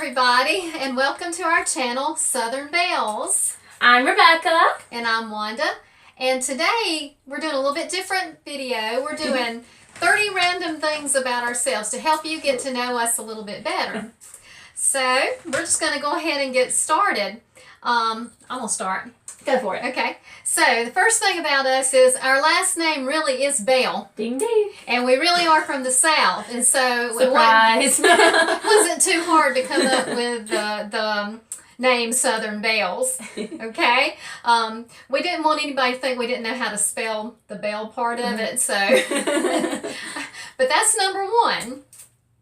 everybody, and welcome to our channel, Southern Belles. I'm Rebecca. And I'm Wanda. And today, we're doing a little bit different video. We're doing 30 random things about ourselves to help you get to know us a little bit better. So, we're just going to go ahead and get started. I'm going to start. Go for it. Okay, so the first thing about us is our last name really is Bell. Ding ding. And we really are from the South, and so Surprise. it wasn't too hard to come up with the name Southern Belles. Okay, we didn't want anybody to think we didn't know how to spell the Bell part of it, so. But that's number one.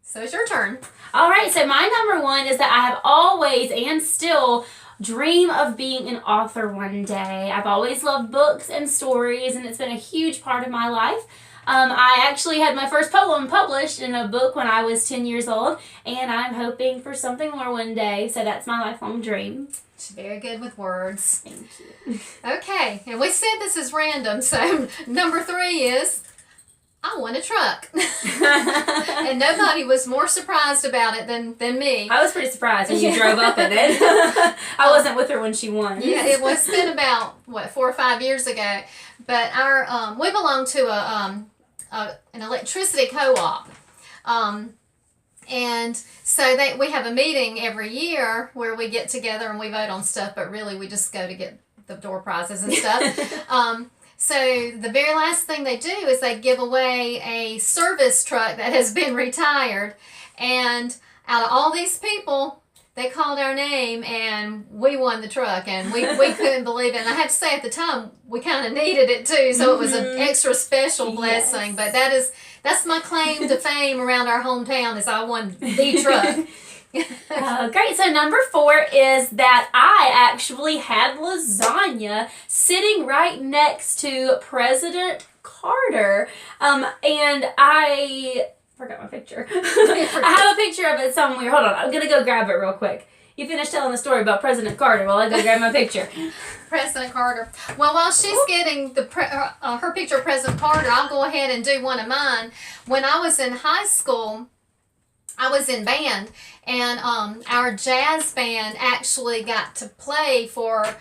So it's your turn. All right, so my number one is that I have always and still dream of being an author one day. I've always loved books and stories, and it's been a huge part of my life. I actually had my first poem published in a book when I was 10 years old, and I'm hoping for something more one day, so that's my lifelong dream. She's very good with words. Thank you. Okay, and we said this is random, so number 3 is, I want a truck. And nobody was more surprised about it than me. I was pretty surprised when you drove up in it. I wasn't with her when she won. Yeah, it was been about, 4 or 5 years ago. But our we belong to an electricity co-op. And so we have a meeting every year where we get together and we vote on stuff, but really we just go to get the door prizes and stuff. So the very last thing they do is they give away a service truck that has been retired. And out of all these people, they called our name and we won the truck. And we couldn't believe it. And I have to say at the time, we kind of needed it too. So it was an extra special blessing. But that's my claim to fame around our hometown is I won the truck. Great. So number 4 is that I actually had lasagna sitting right next to President Carter. And I forgot my picture. I have a picture of it somewhere. Hold on. I'm going to go grab it real quick. You finish telling the story about President Carter while I go grab my picture. President Carter. Well, while she's getting her picture of President Carter, I'll go ahead and do one of mine. When I was in high school, I was in band, and our jazz band actually got to play for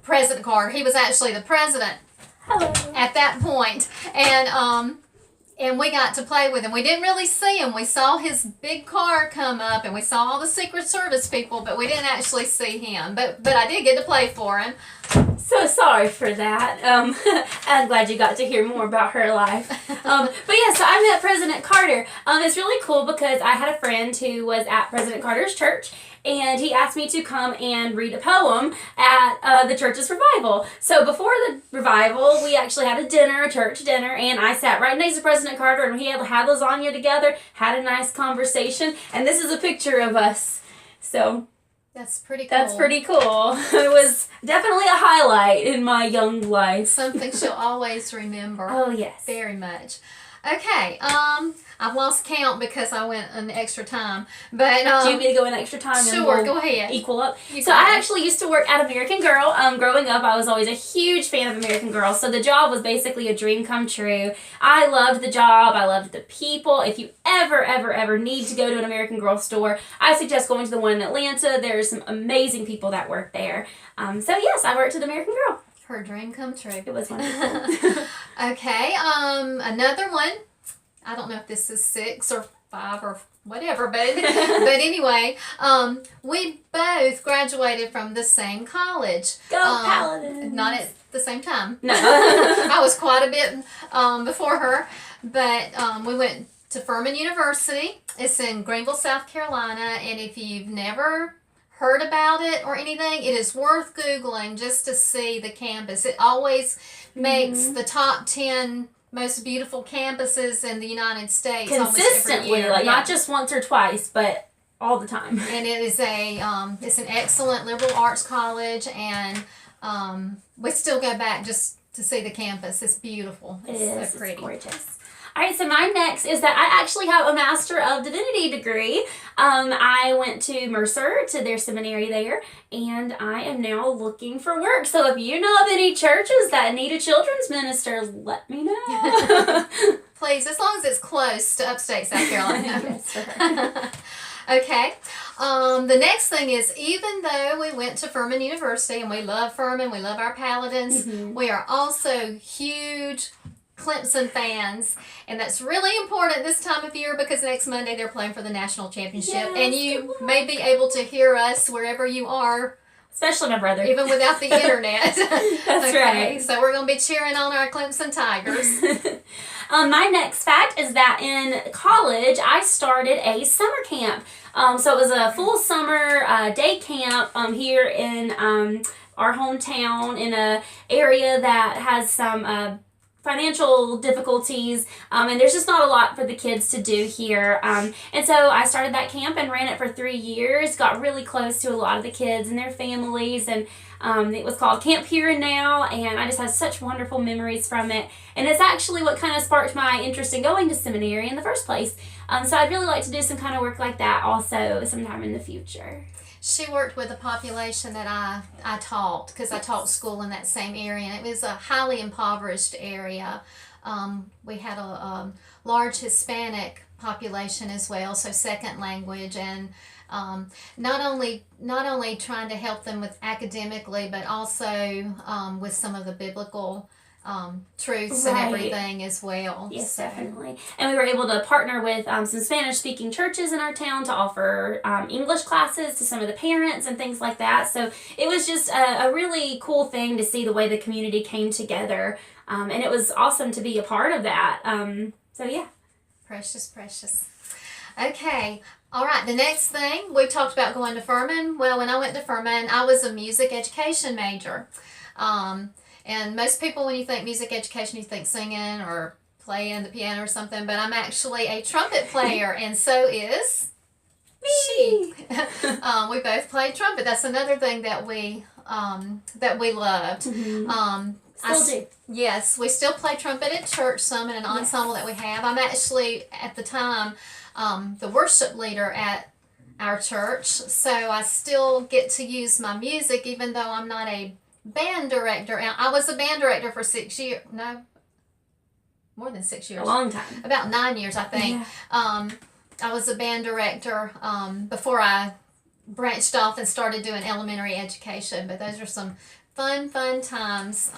President Carter. He was actually the president. Hello. At that point, and we got to play with him. We didn't really see him. We saw his big car come up, and we saw all the Secret Service people, but we didn't actually see him. But I did get to play for him. So sorry for that. I'm glad you got to hear more about her life. But yeah, so I met President Carter. It's really cool because I had a friend who was at President Carter's church, and he asked me to come and read a poem at the church's revival. So before the revival, we actually had a church dinner, and I sat right next to President Carter, and we had lasagna together, had a nice conversation, and this is a picture of us. So that's pretty cool. That's pretty cool. It was definitely a highlight in my young life. Something she'll always remember. Oh, yes. Very much. Okay, I've lost count because I went an extra time. But do you want me to go an extra time? Sure, and we'll go ahead. Equal up. So I actually used to work at American Girl. Growing up, I was always a huge fan of American Girl. So the job was basically a dream come true. I loved the job. I loved the people. If you ever need to go to an American Girl store, I suggest going to the one in Atlanta. There's some amazing people that work there. So yes, I worked at American Girl. Her dream come true. It was wonderful. Okay, another one. I don't know if this is 6 or 5 or whatever, but anyway, we both graduated from the same college. Go Paladins! Not at the same time. No. I was quite a bit before her, but we went to Furman University. It's in Greenville, South Carolina, and if you've never heard about it or anything, it is worth Googling just to see the campus. It always makes the top 10 most beautiful campuses in the United States consistently, not just once or twice, but all the time. And it is it's an excellent liberal arts college, and we still go back just to see the campus. It's beautiful. It's so pretty. It's gorgeous. All right, so my next is that I actually have a Master of Divinity degree. I went to Mercer, to their seminary there, and I am now looking for work. So if you know of any churches that need a children's minister, let me know. Please, as long as it's close to upstate South Carolina. Yes, sir. Okay. The next thing is, even though we went to Furman University and we love Furman, we love our Paladins, we are also huge Clemson fans, and that's really important this time of year because next Monday they're playing for the national championship, and you may be able to hear us wherever you are. Especially my brother. Even without the internet. That's right. So we're going to be cheering on our Clemson Tigers. My next fact is that in college, I started a summer camp. So it was a full summer day camp here in our hometown in a area that has some financial difficulties, and there's just not a lot for the kids to do here. And so I started that camp and ran it for 3 years, got really close to a lot of the kids and their families, and it was called Camp Here and Now, and I just had such wonderful memories from it. And it's actually what kind of sparked my interest in going to seminary in the first place. So I'd really like to do some kind of work like that also sometime in the future. She worked with a population that I taught, because I taught school in that same area, and it was a highly impoverished area. We had a large Hispanic population as well, so second language, and not only trying to help them with academically, but also with some of the biblical truths and everything as well. Yes, so. Definitely. And we were able to partner with some Spanish-speaking churches in our town to offer English classes to some of the parents and things like that. So it was just a really cool thing to see the way the community came together. And it was awesome to be a part of that. So yeah. Precious. Okay. All right, the next thing, we talked about going to Furman. Well, when I went to Furman, I was a music education major. And most people, when you think music education, you think singing or playing the piano or something, but I'm actually a trumpet player, and so is she. We both played trumpet. That's another thing that we loved. Still do. Yes, we still play trumpet at church some in an ensemble that we have. I'm actually, at the time, the worship leader at our church, so I still get to use my music even though I'm not a band director. And I was a band director for 6 years. No, more than 6 years. A long time. About 9 years, I think. Yeah. I was a band director before I branched off and started doing elementary education. But those are some fun times.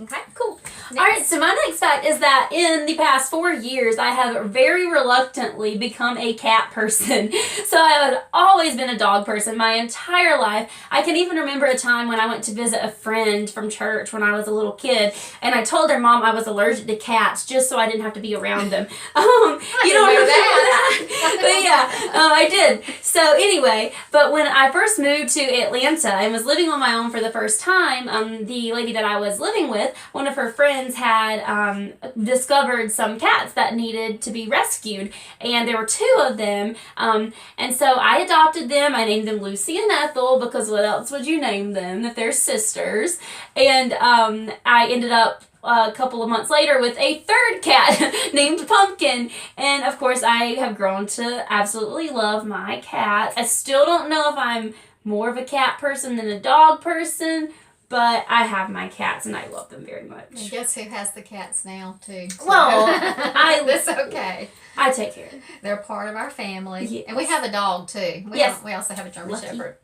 Okay, cool. Next. All right, so my next fact is that in the past 4 years, I have very reluctantly become a cat person. So I had always been a dog person my entire life. I can even remember a time when I went to visit a friend from church when I was a little kid, and I told her mom I was allergic to cats just so I didn't have to be around them. You don't remember that? But yeah, I did. So anyway, but when I first moved to Atlanta and was living on my own for the first time, the lady that I was living with, one of her friends had discovered some cats that needed to be rescued, and there were 2 of them, and so I adopted them. I named them Lucy and Ethel, because what else would you name them if they're sisters? And I ended up a couple of months later with a 3rd cat named Pumpkin, and of course I have grown to absolutely love my cats. I still don't know if I'm more of a cat person than a dog person, but I have my cats, and I love them very much. And guess who has the cats now, too? Well, that's okay. I take care of them. They're part of our family. Yes. And we have a dog, too. We also have a German Shepherd.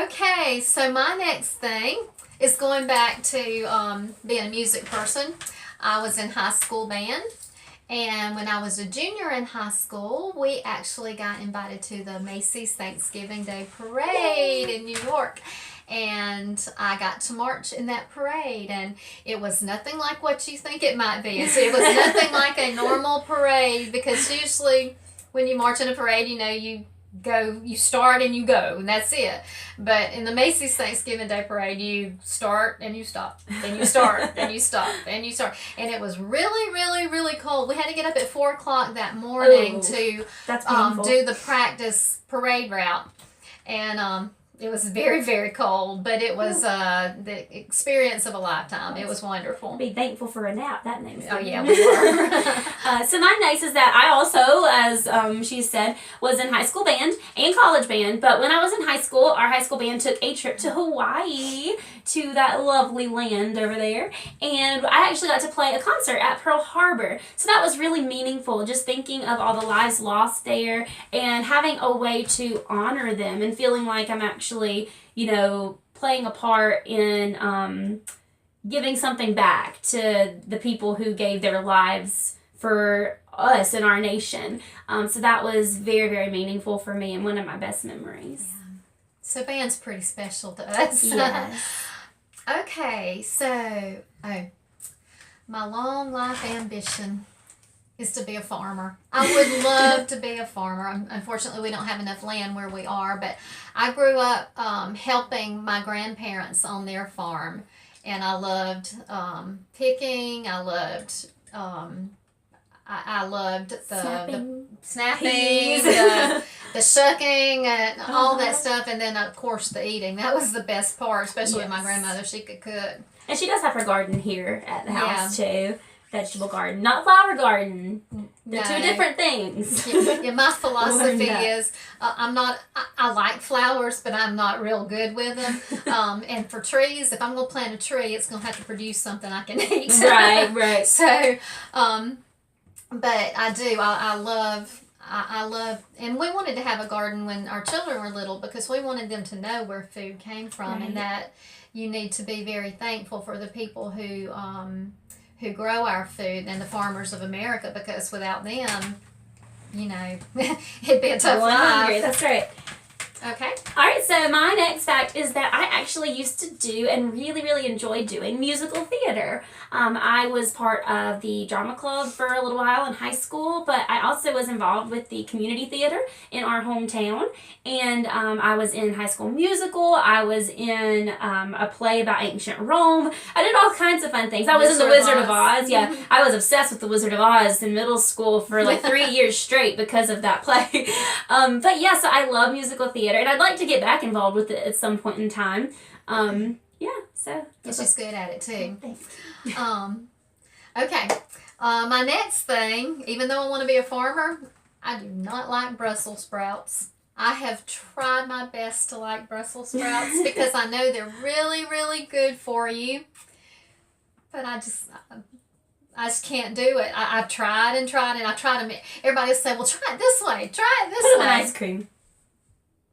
Okay, so my next thing is going back to being a music person. I was in high school band. And when I was a junior in high school, we actually got invited to the Macy's Thanksgiving Day Parade in New York. And I got to march in that parade, and it was nothing like what you think it might be. So it was nothing like a normal parade, because usually when you march in a parade, you start and you go, and that's it. But in the Macy's Thanksgiving Day Parade, you start and you stop, and you start and you stop and you start. And it was really, really, really cold. We had to get up at 4 o'clock that morning to that's do the practice parade route. And It was very, very cold, but it was the experience of a lifetime. It was wonderful. Be thankful for a nap. That name's Oh, yeah, we were. So my next is that I also, as she said, was in high school band and college band. But when I was in high school, our high school band took a trip to Hawaii, to that lovely land over there. And I actually got to play a concert at Pearl Harbor. So that was really meaningful, just thinking of all the lives lost there and having a way to honor them and feeling like I'm actually, playing a part in giving something back to the people who gave their lives for us and our nation. So that was very, very meaningful for me and one of my best memories. Yeah. So band's pretty special to us. Yes. Okay, so my long life ambition is to be a farmer. I would love to be a farmer. Unfortunately, we don't have enough land where we are, but I grew up helping my grandparents on their farm, and I loved picking. I loved I loved the snapping, the shucking, and all that stuff, and then of course the eating. That was the best part, especially with my grandmother. She could cook. And she does have her garden here at the house too. Vegetable garden, not flower garden. They're two different things. Yeah, my philosophy is I like flowers, but I'm not real good with them. And for trees, if I'm going to plant a tree, it's going to have to produce something I can eat. Right. So, but I do. I love, and we wanted to have a garden when our children were little because we wanted them to know where food came from and that you need to be very thankful for the people who grow our food and the farmers of America, because without them, it'd be a tough life. That's right. Okay. All right, so my next fact is that I actually used to do and really, really enjoyed doing musical theater. I was part of the drama club for a little while in high school, but I also was involved with the community theater in our hometown. And I was in High School Musical. I was in a play about ancient Rome. I did all kinds of fun things. I was in The Wizard of Oz. Yeah, I was obsessed with The Wizard of Oz in middle school for like 3 years straight because of that play. But yeah, so I love musical theater. And I'd like to get back involved with it at some point in time. So. She's good at it too. Okay. My next thing, even though I want to be a farmer, I do not like Brussels sprouts. I have tried my best to like Brussels sprouts because I know they're really, really good for you. But I just can't do it. I've tried and tried and I try to. Everybody will say, well, try it this way. Try it this way. Ice cream.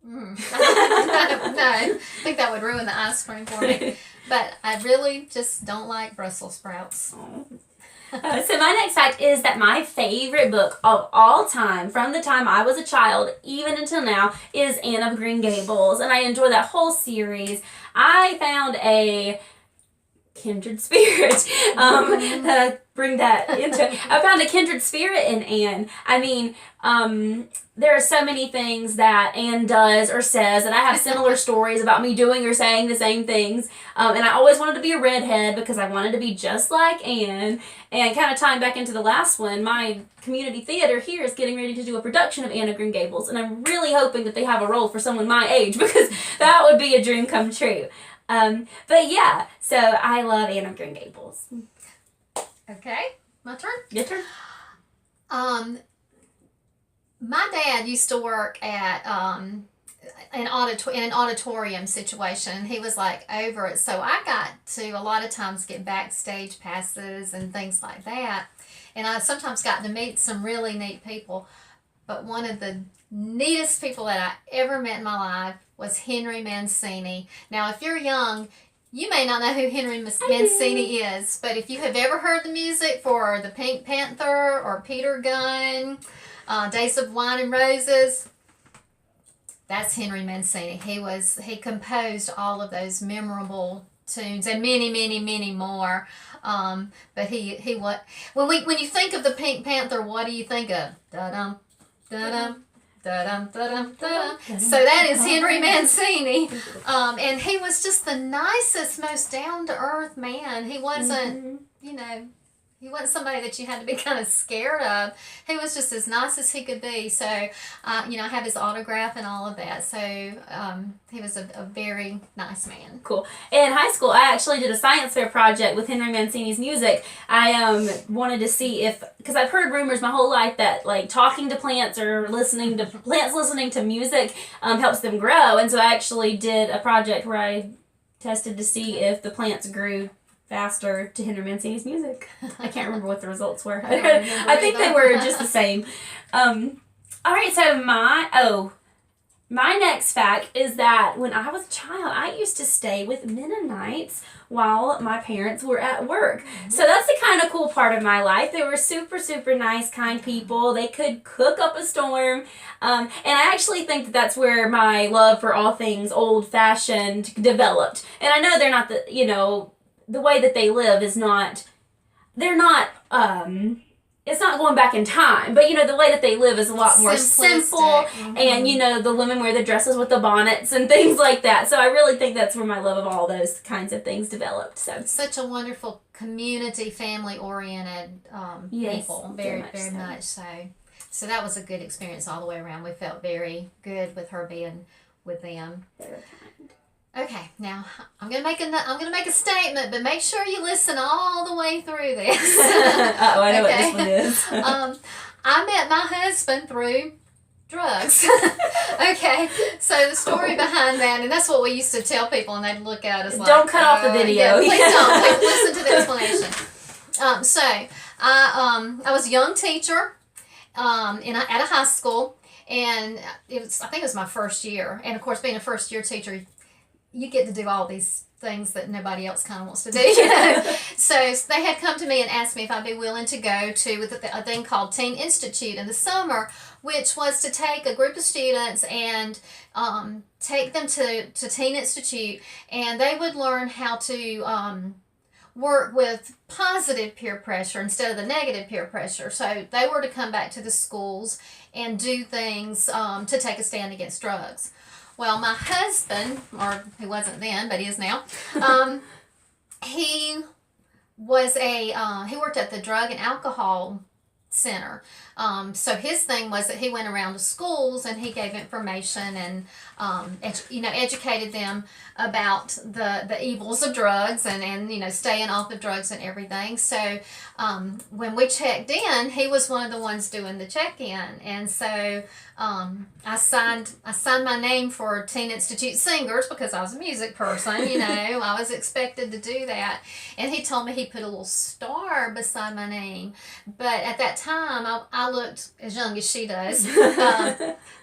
No, I think that would ruin the ice cream for me. But I really just don't like Brussels sprouts. So my next fact is that my favorite book of all time, from the time I was a child, even until now, is Anne of Green Gables. And I enjoy that whole series. I found a kindred spirit. Bring that into it. I found a kindred spirit in Anne. I mean, there are so many things that Anne does or says, and I have similar stories about me doing or saying the same things. And I always wanted to be a redhead because I wanted to be just like Anne. And kind of tying back into the last one, my community theater here is getting ready to do a production of Anne of Green Gables, and I'm really hoping that they have a role for someone my age because that would be a dream come true. But yeah, so I love Anne of Green Gables. Okay, my turn? Your turn. My dad used to work at in an auditorium situation. He was like over it, so I got to a lot of times get backstage passes and things like that. And I sometimes got to meet some really neat people. But one of the neatest people that I ever met in my life was Henry Mancini. Now, if you're young, you may not know who Henry Mancini is, but if you have ever heard the music for the Pink Panther or Peter Gunn, Days of Wine and Roses, that's Henry Mancini. He composed all of those memorable tunes and many, many, many more. But he what when you think of the Pink Panther, what do you think of? Da-dum, da-dum. Da-dum, da-dum, da-dum. So that is Henry Mancini. And he was just the nicest, most down-to-earth man. He wasn't, he wasn't somebody that you had to be kind of scared of. He was just as nice as he could be. So, you know, I have his autograph and all of that. So he was a very nice man. Cool. In high school, I actually did a science fair project with Henry Mancini's music. I wanted to see if, because I've heard rumors my whole life that like talking to plants or listening to music helps them grow. And so I actually did a project where I tested to see if the plants grew faster to Henry Mancini's music. I can't remember what the results were. I think they were just the same. All right, so my next fact is that when I was a child, I used to stay with Mennonites while my parents were at work. Mm-hmm. So that's the kind of cool part of my life. They were super, super nice, kind people. They could cook up a storm. And I actually think that that's where my love for all things old-fashioned developed. And I know they're not the way that they live is not, it's not going back in time, but the way that they live is a lot more simple. Mm-hmm. And the women wear the dresses with the bonnets and things like that. So I really think that's where my love of all those kinds of things developed. So such a wonderful community, family oriented people. Very, very much so. So that was a good experience all the way around. We felt very good with her being with them. Very kind. Okay, now I'm gonna make a statement, but make sure you listen all the way through this. I know what this one is. I met my husband through drugs. Okay, so the story behind that, and that's what we used to tell people, and they'd look at us like, "Don't cut off the video." Yeah, please don't. Please listen to the explanation. So I was a young teacher, at a high school, and I think it was my first year, and of course, being a first year teacher, you get to do all these things that nobody else kind of wants to do, So they had come to me and asked me if I'd be willing to go to a thing called Teen Institute in the summer, which was to take a group of students and take them to Teen Institute, and they would learn how to work with positive peer pressure instead of the negative peer pressure. So they were to come back to the schools and do things to take a stand against drugs. Well, my husband, or he wasn't then, but he is now, he worked at the Drug and Alcohol Center. So his thing was that he went around to schools and he gave information and educated them about the evils of drugs and staying off of drugs and everything. So when we checked in, he was one of the ones doing the check-in, and so I signed my name for Teen Institute Singers because I was a music person. I was expected to do that, and he told me he put a little star beside my name, but at that time I looked as young as she does,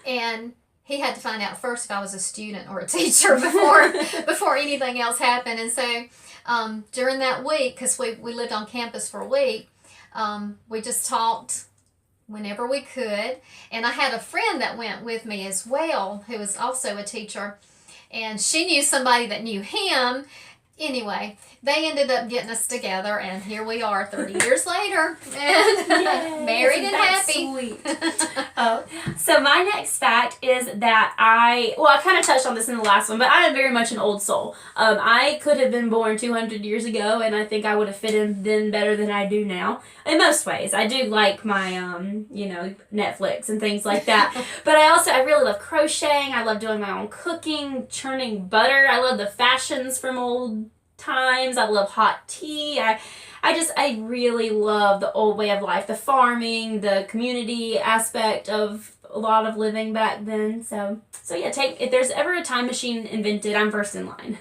and he had to find out first if I was a student or a teacher before anything else happened. And so during that week, because we lived on campus for a week, we just talked whenever we could. And I had a friend that went with me as well, who was also a teacher, and she knew somebody that knew him. Anyway, they ended up getting us together, and here we are 30 years later, and married and happy. Sweet. So my next fact is that I kind of touched on this in the last one, but I am very much an old soul. I could have been born 200 years ago, and I think I would have fit in then better than I do now. In most ways, I do like my, Netflix and things like that. But I really love crocheting. I love doing my own cooking, churning butter. I love the fashions from old times. I love hot tea. I really love the old way of life, the farming, the community aspect of a lot of living back then. So yeah, if there's ever a time machine invented, I'm first in line.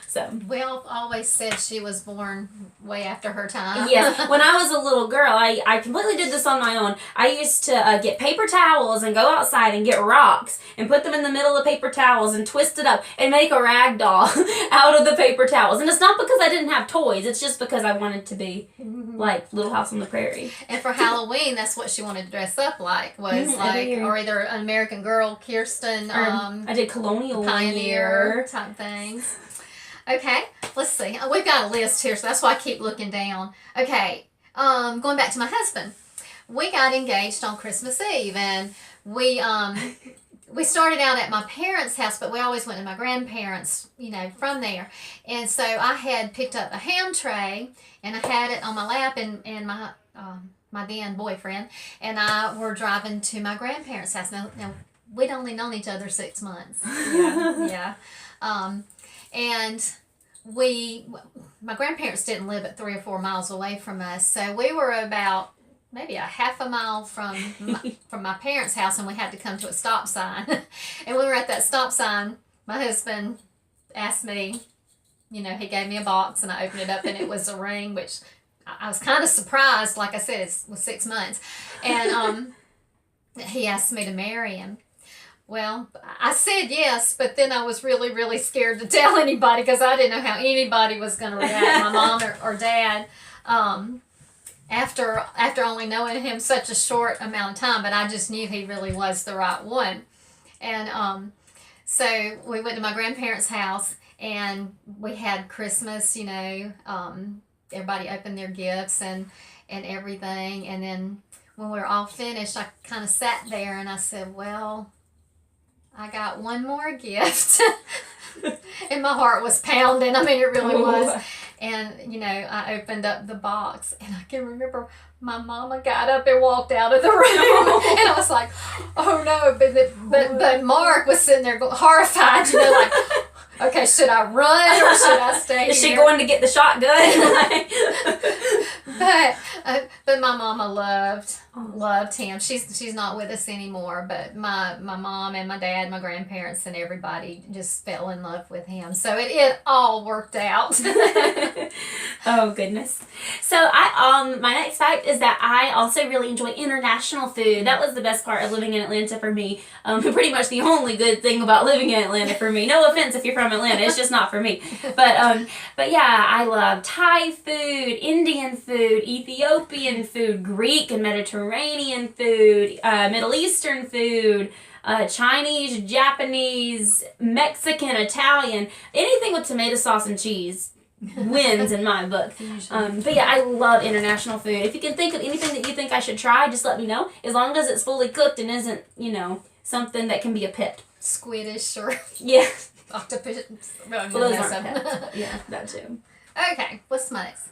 So we always said she was born way after her time. Yes. When I was a little girl, I completely did this on my own. I used to get paper towels and go outside and get rocks and put them in the middle of paper towels and twist it up and make a rag doll out of the paper towels. And it's not because I didn't have toys. It's just because I wanted to be like Little House on the Prairie. And for Halloween, that's what she wanted to dress up like, was or either an American Girl, Kirsten, I did Colonial Pioneer type things. Okay, let's see. We've got a list here, so that's why I keep looking down. Okay, going back to my husband. We got engaged on Christmas Eve, and we we started out at my parents' house, but we always went to my grandparents, from there. And so I had picked up a ham tray, and I had it on my lap, and my then boyfriend and I were driving to my grandparents' house. Now we'd only known each other 6 months. Yeah. And my grandparents didn't live at 3 or 4 miles away from us, so we were about maybe a half a mile from my parents' house, and we had to come to a stop sign. And we were at that stop sign. My husband asked me, he gave me a box, and I opened it up, and it was a ring, which I was kind of surprised. Like I said, it was 6 months. And he asked me to marry him. Well, I said yes, but then I was really, really scared to tell anybody because I didn't know how anybody was going to react, my mom or dad, after only knowing him such a short amount of time. But I just knew he really was the right one. And so we went to my grandparents' house, and we had Christmas, everybody opened their gifts and everything. And then when we were all finished, I kind of sat there and I said, well, I got one more gift. And my heart was pounding. I mean, it really was. And, I opened up the box, and I can remember my mama got up and walked out of the room. And I was like, oh no. But Mark was sitting there horrified, like, okay, should I run or should I stay here? Is she going to get the shotgun? But my mama loved him. She's not with us anymore, but my mom and my dad, my grandparents, and everybody just fell in love with him. So it all worked out. Oh goodness. So my next fact is that I also really enjoy international food. That was the best part of living in Atlanta for me. Pretty much the only good thing about living in Atlanta for me. No offense if you're from Atlanta, it's just not for me. But yeah, I love Thai food, Indian food, Ethiopian food, Greek and Mediterranean food, Middle Eastern food, Chinese, Japanese, Mexican, Italian, anything with tomato sauce and cheese wins in my book. But yeah, I love international food. If you can think of anything that you think I should try, just let me know. As long as it's fully cooked and isn't, something that can be a pit. Squiddish or octopus. Well, those aren't pets. Yeah, that too. Okay, what's my next?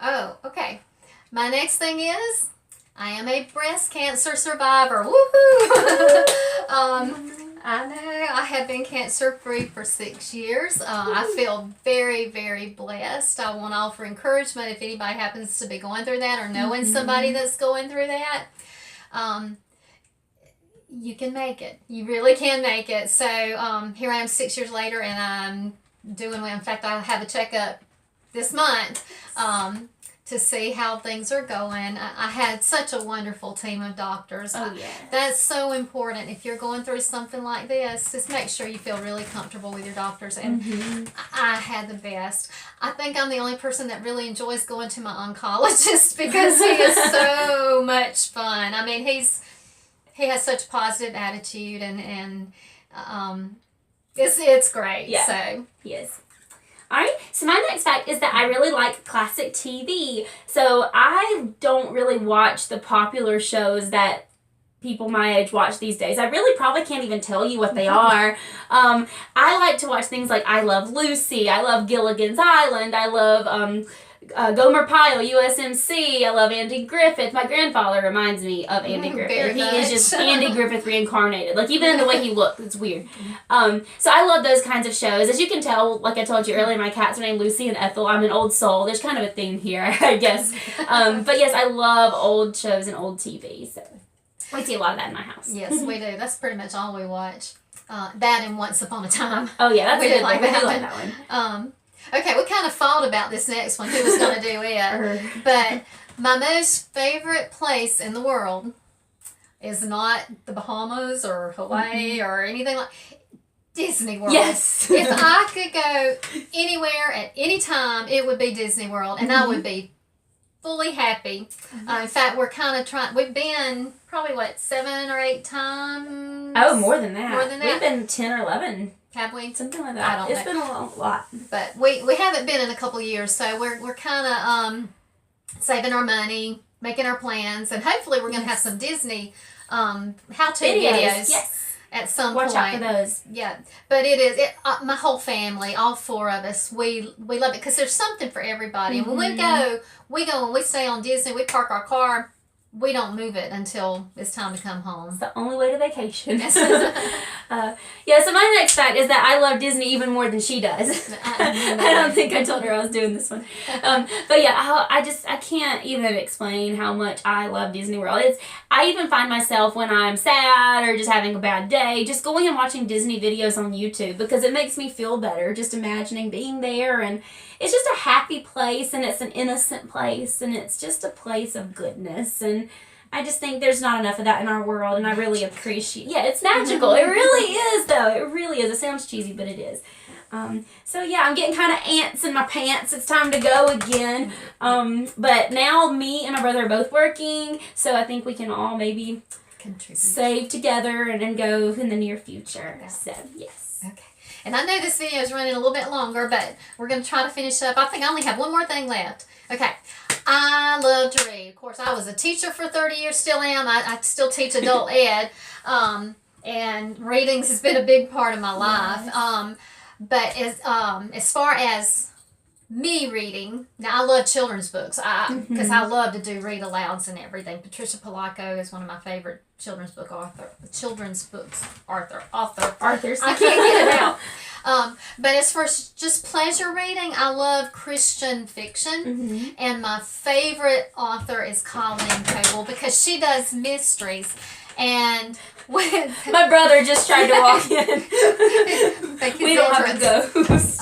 Oh, okay. My next thing is I am a breast cancer survivor. Woohoo! I know. I have been cancer-free for 6 years. I feel very, very blessed. I want to offer encouragement if anybody happens to be going through that or knowing somebody that's going through that. You can make it. You really can make it. So here I am 6 years later, and I'm doing well. In fact, I have a checkup this month to see how things are going. I had such a wonderful team of doctors. Oh, yeah. That's so important. If you're going through something like this, just make sure you feel really comfortable with your doctors. And I had the best. I think I'm the only person that really enjoys going to my oncologist because he is so much fun. I mean, he has such positive attitude and it's great. Yeah. So he is. Alright, so my next fact is that I really like classic TV. So I don't really watch the popular shows that people my age watch these days. I really probably can't even tell you what they are. I like to watch things like I Love Lucy, I love Gilligan's Island, I love Gomer Pyle, USMC, I love Andy Griffith. My grandfather reminds me of Andy Griffith. He is just Andy Griffith reincarnated. Like, even in the way he looked, it's weird. So I love those kinds of shows. As you can tell, like I told you earlier, my cats are named Lucy and Ethel. I'm an old soul. There's kind of a theme here, I guess. But yes, I love old shows and old TV. So we see a lot of that in my house. Yes, we do. That's pretty much all we watch. That and Once Upon a Time. Oh yeah, that's we a good like one. that We like that one. Okay, we kind of fought about this next one. Who was going to do it? But my most favorite place in the world is not the Bahamas or Hawaii or anything like Disney World. Yes. If I could go anywhere at any time, it would be Disney World, and I would be fully happy. In fact, we're kind of trying. We've been probably 7 or 8 times. Oh, more than that. More than that. We've been 10 or 11. Have we? Something like that. I don't It's know. been a lot. But we haven't been in a couple years, so we're kind of saving our money, making our plans, and hopefully we're going to have some Disney how-to videos. Yes. at some Watch point. out for those. Yeah, but it is my whole family, all four of us. We love it because there's something for everybody. And when we go and we stay on Disney. We park our car. We don't move it until it's time to come home. It's the only way to vacation. Yeah, so my next fact is that I love Disney even more than she does. I don't think I told her I was doing this one. But yeah, I can't even explain how much I love Disney World. I even find myself when I'm sad or just having a bad day, just going and watching Disney videos on YouTube because it makes me feel better just imagining being there. And it's just a happy place, and it's an innocent place, and it's just a place of goodness. And I just think there's not enough of that in our world, and I really appreciate. Yeah, it's magical. It really is, though. It really is. It sounds cheesy, but it is. So yeah, I'm getting kind of ants in my pants. It's time to go again. But now me and my brother are both working, so I think we can all maybe save together and go in the near future. Yeah. So yes. Okay. And I know this video is running a little bit longer, but we're going to try to finish up. I think I only have one more thing left. Okay. I love to read. Of course, I was a teacher for 30 years, still am. I still teach adult ed. And readings has been a big part of my life. Yes. But as far as me reading, now I love children's books because I love to do read alouds and everything. Patricia Polacco is one of my favorite children's books authors. I can't get it out. But as for just pleasure reading, I love Christian fiction, and my favorite author is Colleen Coble because she does mysteries. And when my brother just tried to walk in, we don't have a ghost.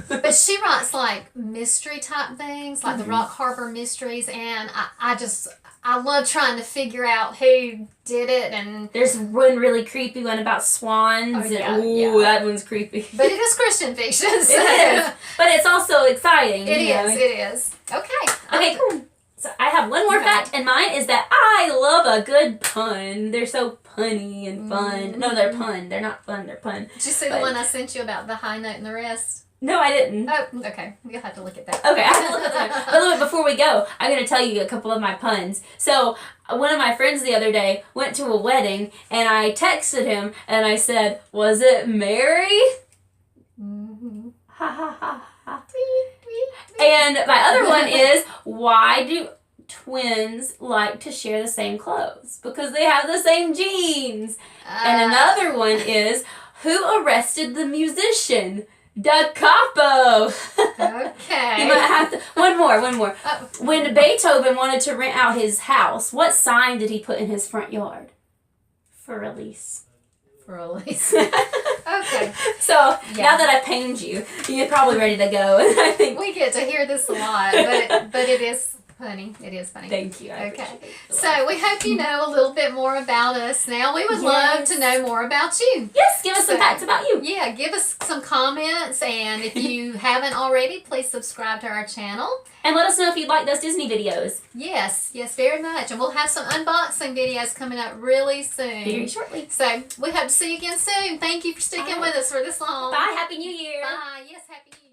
But she writes like mystery type things, like the Rock Harbor mysteries, and I love trying to figure out who did it. And there's one really creepy one about swans. That one's creepy. But it is Christian fiction. So. It is, but it's also exciting. It is. Okay, cool. So I have one more fact, and mine is that I love a good pun. They're so punny and fun. No, they're pun. They're not fun. They're pun. Did you see the one I sent you about the high note and the rest? No, I didn't. Oh, okay. You'll have to look at that. Okay, I have to look at that. By the way, before we go, I'm going to tell you a couple of my puns. So, one of my friends the other day went to a wedding, and I texted him, and I said, "Was it Mary?" Ha ha ha ha. And my other one is, why do twins like to share the same clothes? Because they have the same jeans. And another one is, who arrested the musician? Da Capo. Okay. You might have to. One more. When Beethoven wanted to rent out his house, what sign did he put in his front yard? For release. Okay. So now that I've pained you, you're probably ready to go. And I think we get to hear this a lot, but it is funny. It is funny. Thank you. Okay. So we hope you know a little bit more about us now. We would love to know more about you. Yes, give us some facts about you. Yeah, give us some comments, and if you haven't already, please subscribe to our channel. And let us know if you'd like those Disney videos. Yes, very much. And we'll have some unboxing videos coming up really soon. Very shortly. So we hope to see you again soon. Thank you for sticking with us for this long. Bye. Happy New Year. Bye. Yes, Happy New Year.